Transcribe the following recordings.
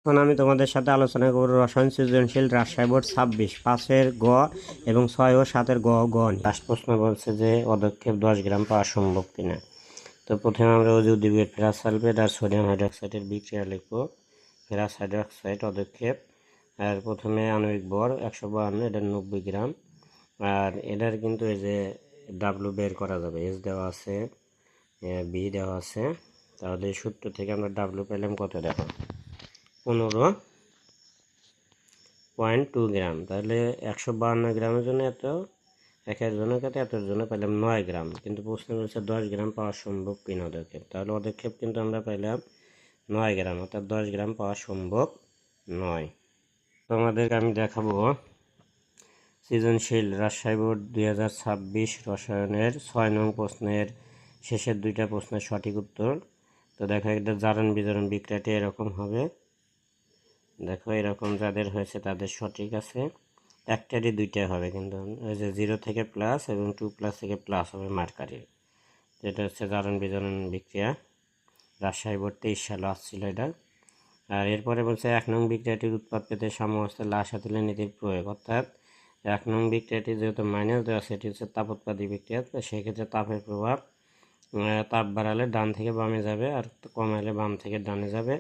এখন আমি তোমাদের সাথে আলোচনা করব রসায়ন সৃজনশীল রাজশাহী বোর্ড 26 5-এর গ এবং 6 ও 7-এর গ নিয়ে। লাস্ট প্রশ্ন বলছে যে পদক্ষেপ 10 গ্রাম পাওয়া সম্ভব কিনা। তো প্রথমে আমরা উদ্ভিদ ফেরাস সালফেট আর সোডিয়াম হাইড্রোক্সাইডের বিক্রিয়া লিখব। ফেরাস হাইড্রোক্সাইড পদক্ষেপ, আর প্রথমে আণবিক ভর 152, এটার 90 গ্রাম। আর এটার কিন্তু এই যে ডাব্লু বের করা যাবে, এস দেওয়া আছে, বি দেওয়া আছে। তাহলে সূত্র থেকে আমরা ডাব্লু পেলাম কত, দেখো 15.2 গ্রাম। তাহলে 152 গ্রামের জন্য এত, একের জন্য কত, এতর জন্য পেলাম 9 গ্রাম। কিন্তু প্রশ্ন বলছে 10 গ্রাম পাওয়া সম্ভব কিনা পদক্ষেপ। তাহলে পদক্ষেপ কিন্তু আমরা পেলাম 9 গ্রাম, অর্থাৎ 10 গ্রাম পাওয়া সম্ভব নয়। তোমাদেরকে আমি দেখাবো সৃজনশীল রাজশাহী বোর্ড 2026 রসায়নের 6 নং প্রশ্নের শেষের দুইটা প্রশ্নের সঠিক উত্তর। তো দেখো, এটা জারণ বিজারণ বিক্রিয়াটি এরকম হবে। দেখো এরকম যাদের হয়েছে তাদের সঠিক আছে, একটারই দুইটা হবে, কিন্তু ওই যে 0 থেকে প্লাস এবং 2+ থেকে প্লাস হবে মার্কারের। যেটা হচ্ছে জারণ বিজারণ বিক্রিয়া, রাজশাহী বোর্ড 23 সালে আসছিল এটা। আর এরপরে বলছে 1 নং বিক্রিয়াটির উৎপাদ পেতে সাম্যাবস্থা লাসাতিলের নীতির প্রয়োগ, অর্থাৎ 1 নং বিক্রিয়াটি যেহেতু মাইনাস দেওয়া আছে, এটি হচ্ছে তাপোৎপাদী বিক্রিয়া। তো সেক্ষেত্রে তাপের প্রভাব, তাপ বাড়ালে ডান থেকে বামে যাবে আর কমালে বাম থেকে ডানে যাবে।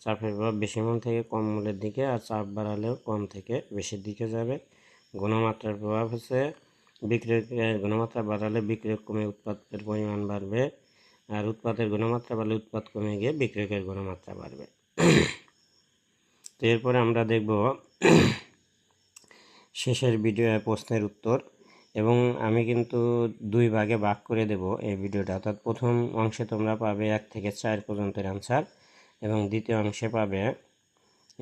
চাপের প্রভাব বেশি মূল থেকে কম মূলের দিকে, আর চাপ বাড়ালেও কম থেকে বেশির দিকে যাবে। গুণমাত্রার প্রভাব হচ্ছে বিক্রিয়কের গুণমাত্রা বাড়ালে বিক্রিয়ক কমে উৎপাদের পরিমাণ বাড়বে, আর উৎপাদের গুণমাত্রা বাড়লে উৎপাদ কমে গিয়ে বিক্রিয়কের গুণমাত্রা বাড়বে। তো এরপরে আমরা দেখব শেষের ভিডিও প্রশ্নের উত্তর, এবং আমি কিন্তু 2 ভাগে ভাগ করে দেব এই ভিডিওটা। অর্থাৎ প্রথম অংশে তোমরা পাবে 1 থেকে 4 পর্যন্তের অ্যান্সার, এবং দ্বিতীয় অংশে পাবে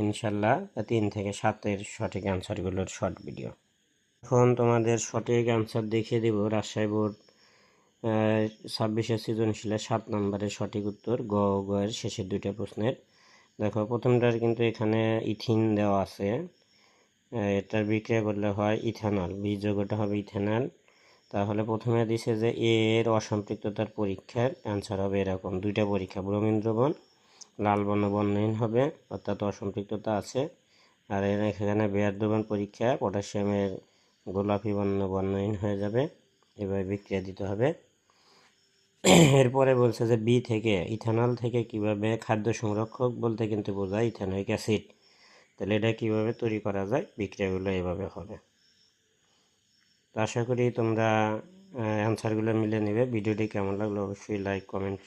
ইনশাল্লাহ 3 থেকে 7-এর সঠিক অ্যান্সারগুলোর শর্ট ভিডিও। এখন তোমাদের সঠিক অ্যান্সার দেখিয়ে দেব রাজশাহী বোর্ড 26-এর সৃজনশীলের 7 নম্বরের সঠিক উত্তর গ এর শেষের দুইটা প্রশ্নের। দেখো প্রথমটার কিন্তু এখানে ইথিন দেওয়া আছে, এটার বিক্রিয়া করলে হয় ইথানল, বীজ যৌগটা হবে ইথানল। তাহলে প্রথমে দিছে যে এর অসম্পৃক্ততার পরীক্ষার অ্যান্সার হবে এরকম, দুইটা পরীক্ষা, ব্রোমিন দ্রবণ লাল বর্ণ বর্ণহীন হবে, অর্থাৎ অসম্পৃক্ততা আছে। আর এখানে বেয়ার দ্রবণ পরীক্ষা, পটাশিয়ামের গোলাপি বর্ণ বর্ণহীন হয়ে যাবে। এভাবে বিক্রিয়া দিতে হবে। এরপরে বলছে যে বি থেকে ইথানল থেকে কিভাবে খাদ্য সংরক্ষক বলতে কিন্তু বোঝায় ইথানোয়িক অ্যাসিড। তাহলে এটা কীভাবে তৈরি করা যায়, বিক্রিয়াগুলো এভাবে হবে। তো আশা করি তোমরা অ্যান্সারগুলো মিলে নেবে। ভিডিওটি কেমন লাগলো অবশ্যই লাইক, কমেন্ট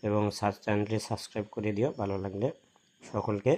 এবং চ্যানেলটি সাবস্ক্রাইব করে দিও ভালো লাগলে। সকলকে